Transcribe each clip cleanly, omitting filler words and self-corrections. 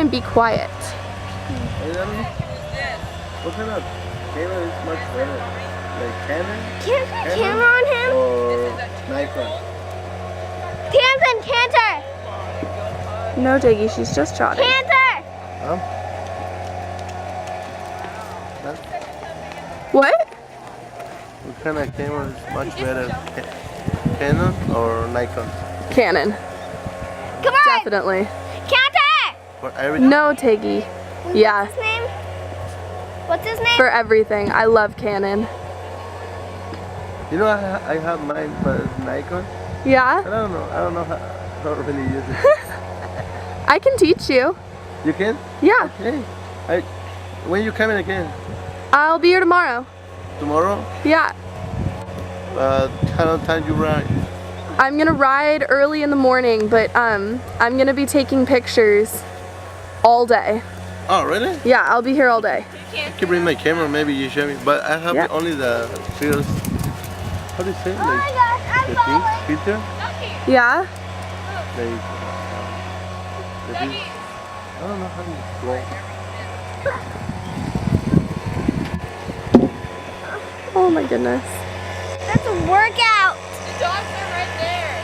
and be quiet. What kind of camera is much better? Like Canon? Can I put a camera on him? Or Nikon? Tamsin, canter! No, Diggy, she's just trotting. Canter! Huh? What? What kind of camera is much better? Canon or Nikon? Canon. Come on! Definitely. Canter! For everything? No, Tiggy. Yeah. What's his name? What's his name? For everything. I love Canon. You know, I have mine, but it's Nikon. Yeah? I don't know how to really use it. I can teach you. You can? Yeah. Okay. When you coming again? I'll be here tomorrow. Tomorrow? Yeah. Kind of time you ride? I'm gonna ride early in the morning, but I'm gonna be taking pictures all day. Oh, really? Yeah, I'll be here all day. I can bring my camera, maybe you show me. But I have only the first, how do you say it? Oh my gosh, I'm The falling. thing, filter? Yeah? Like, I don't know how to explain. Oh my goodness. That's a workout. The dogs are right there.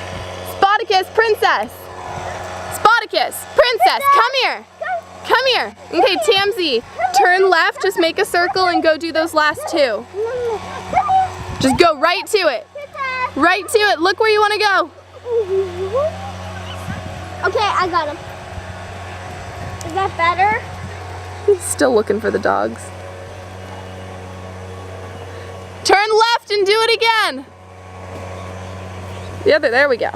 Spartacus, princess! Spartacus, princess, come here! Come here! Okay, Tamsi, turn left, just make a circle and go do those last two. Just go right to it. Right to it. Look where you want to go. Okay, I got him. Is that better? He's still looking for the dogs. Turn left and do it again. The other, there we go.